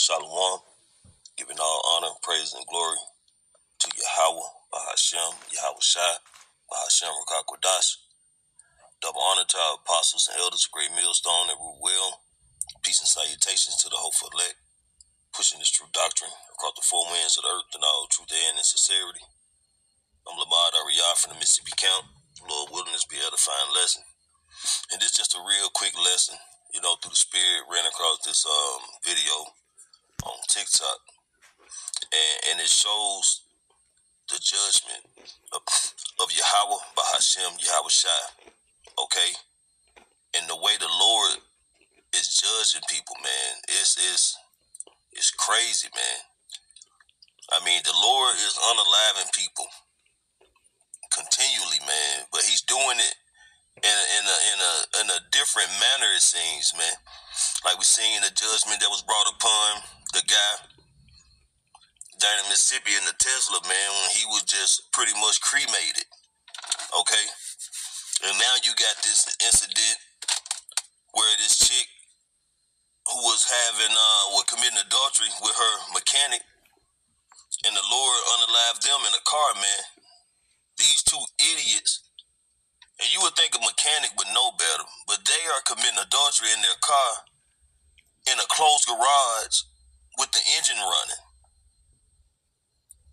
Shalom, giving all honor, praise, and glory to Yahweh, Bahashem, Yahweh Shai, Bahashem Rakakwadash. Double honor to our apostles and elders of Great Millstone and Root Well. Peace and salutations to the hopeful elect, pushing this true doctrine across the four winds of the earth in all truth and in sincerity. I'm Lamad Ariyah from the Mississippi Count. Lord willing, this be an edifying lesson. And this just a real quick lesson, through the spirit, ran across this video on TikTok. And it shows the judgment of Yahweh, Bahashem, Yahweh Shai. Okay? And the way the Lord is judging people, man, it's crazy, man. I mean, the Lord is unaliving people continually, man, but he's doing it in a different manner, it seems, man. Like we seen the judgment that was brought upon the guy down in Mississippi in the Tesla, man, when he was just pretty much cremated. Okay? And now you got this incident where this chick who was committing adultery with her mechanic, and the Lord unalived them in a car, man. These two idiots, and you would think a mechanic would know better, but they are committing adultery in their car in a closed garage with the engine running.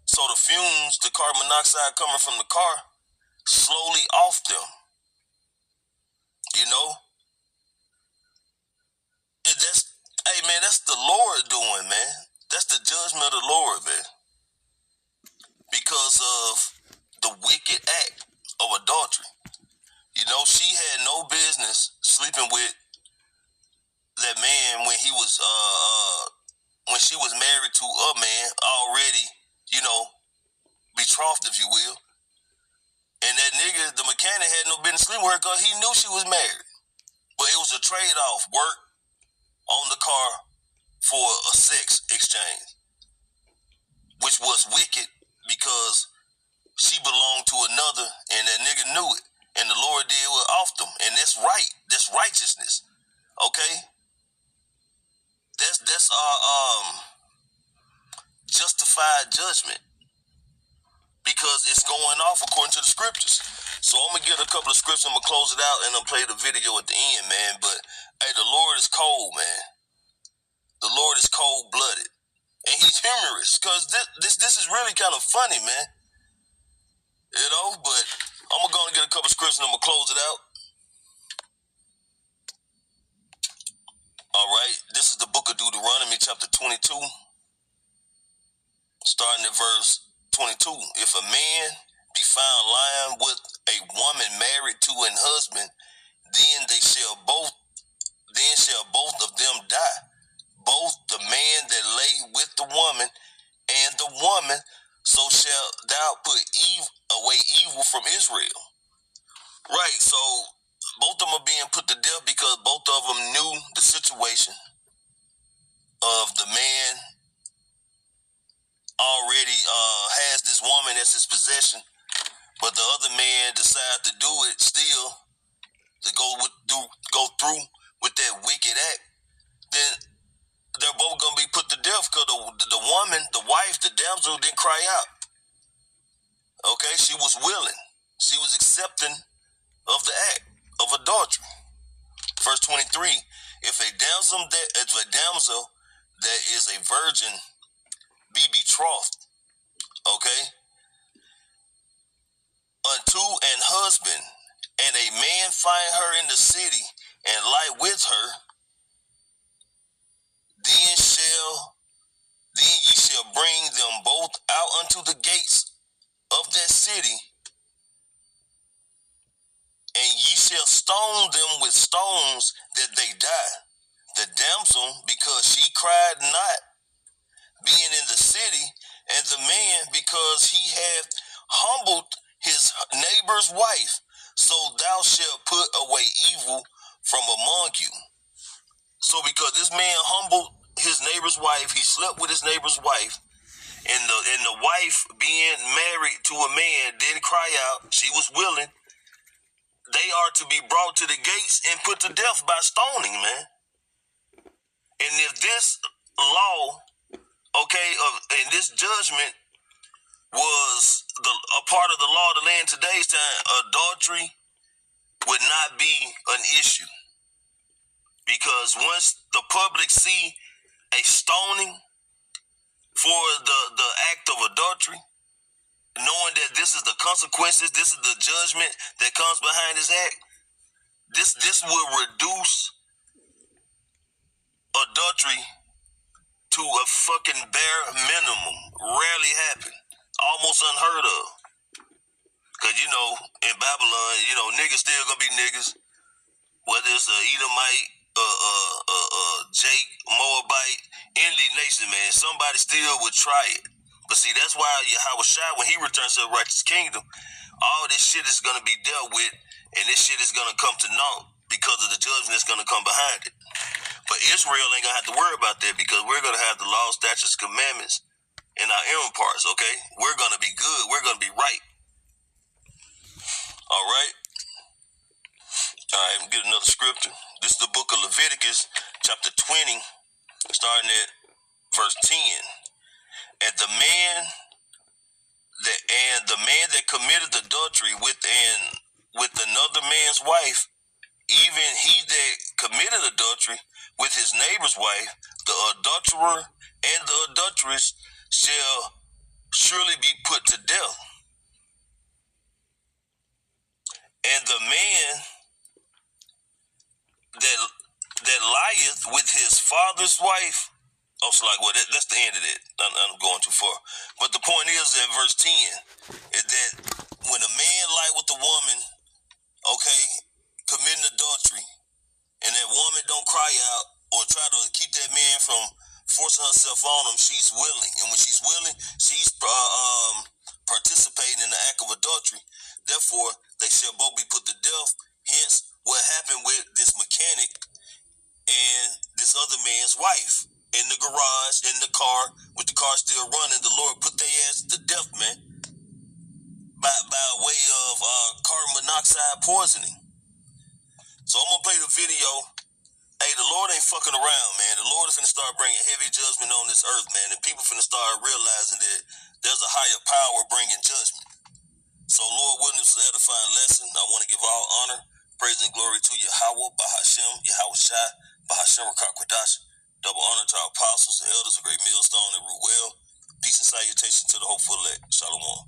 So the fumes, the carbon monoxide coming from the car, slowly off them. And that's the Lord doing, man. That's the judgment of the Lord, man. Because of the wicked act of adultery. She had no business sleeping with that man when when she was married to a man already, betrothed, if you will. And that nigga, the mechanic, had no business sleeping with her because he knew she was married. But it was a trade-off, work on the car for a sex exchange, which was wicked because she belonged to another and that nigga knew it. And the Lord did what off them. And that's right. That's righteousness. Okay? That's our justified judgment. Because it's going off according to the scriptures. So I'm going to get a couple of scriptures. I'm going to close it out and I'll play the video at the end, man. But, hey, the Lord is cold, man. The Lord is cold-blooded. And he's humorous. Because this is really kind of funny, man. But I'm going to go and get a couple of scriptures and I'm going to close it out. All right. This is the book of Deuteronomy, chapter 22. Starting at verse 22. If a man be found lying with a woman married to an husband, then shall both of them die. Both the man that lay with the woman and the woman, so shall thou put away evil from Israel. Right, so both of them are being put to death because both of them knew the situation of the man already has this woman as his possession, but the other man decided to do it still, to go through with that wicked act. Then they're both going to be put to death because the woman, the wife, the damsel didn't cry out. Okay, she was willing. She was accepting of the act of adultery. Verse 23, if a damsel that is a virgin be betrothed, okay, unto an husband, and a man find her in the city and lie with her, then ye shall bring them both out unto the gates of that city, and ye shall stone them with stones that they die. The damsel, because she cried not, being in the city, and the man, because he hath humbled his neighbor's wife. So thou shalt put away evil from among you. So because this man humbled his neighbor's wife, he slept with his neighbor's wife, and the wife being married to a man didn't cry out, she was willing, they are to be brought to the gates and put to death by stoning, man. And if this law, okay, and this judgment was a part of the law of the land today's time. Adultery would not be an issue, because once the public see a stoning for the act of adultery, knowing that this is the consequences, this is the judgment that comes behind this act, this will reduce adultery to a fucking bare minimum. Rarely happen. Almost unheard of. Because, in Babylon, niggas still gonna be niggas. Whether it's a Edomite, Jake, Moabite, any nation, man, somebody still would try it. But see, that's why Yahweh Shai, when he returns to the righteous kingdom, all this shit is gonna be dealt with, and this shit is gonna come to naught because of the judgment that's gonna come behind it. But Israel ain't gonna have to worry about that, because we're gonna have the law, statutes, commandments in our inner parts, okay? We're gonna be good. We're gonna be right. All right? All right, I'm get another scripture. This is the book of Leviticus, chapter 20, starting at verse 10. And the man that committed adultery with another man's wife, even he that committed adultery with his neighbor's wife, the adulterer and the adulteress shall surely be put to death. And the man that lieth with his father's wife, that's the end of it. I'm going too far. But the point is, in verse 10, is that when a man lie with a woman, okay, committing adultery, and that woman don't cry out or try to keep that man from forcing herself on him, she's willing. And when she's willing, she's participating in the act of adultery. Therefore, they shall both be put to death. Hence, what happened with this mechanic and this other man's wife in the garage, in the car, with the car still running, the Lord put their ass to death, man, by way of carbon monoxide poisoning. So I'm gonna play the video. Hey, the Lord ain't fucking around, man. The Lord is finna start bringing heavy judgment on this earth, man, and people finna start realizing that there's a higher power bringing judgment. So, Lord willing, it's an edifying lesson. I want to give all honor, praise, and glory to Yahweh, Bahashem, Yahweh Shai, Bahashem Rakakwadash. Double honor to our apostles and elders, a great millstone and root well. Peace and salutation to the hopeful elect. Shalom.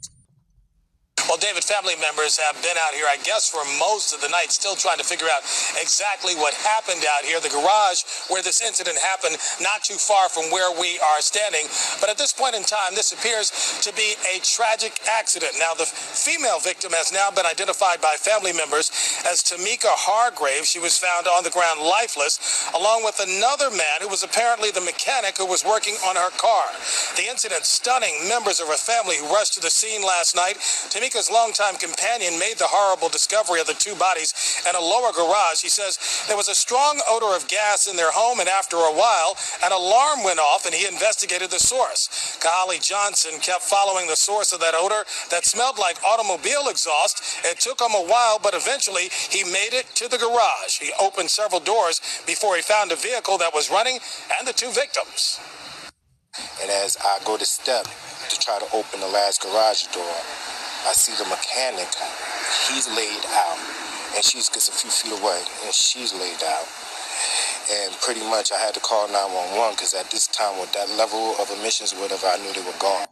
Well, David, family members have been out here, I guess, for most of the night, still trying to figure out exactly what happened out here. The garage where this incident happened, not too far from where we are standing. But at this point in time, this appears to be a tragic accident. Now, the female victim has now been identified by family members as Tamika Hargrave. She was found on the ground lifeless, along with another man who was apparently the mechanic who was working on her car. The incident stunning members of her family who rushed to the scene last night. Tamika's longtime companion made the horrible discovery of the two bodies in a lower garage. He says there was a strong odor of gas in their home, and after a while, an alarm went off, and he investigated the source. Kahali Johnson kept following the source of that odor that smelled like automobile exhaust. It took him a while, but eventually he made it to the garage. He opened several doors before he found a vehicle that was running and the two victims. And as I go to step to try to open the last garage door, I see the mechanic. He's laid out, and she's just a few feet away, and she's laid out. And pretty much I had to call 911 because at this time, with that level of emissions, whatever, I knew they were gone.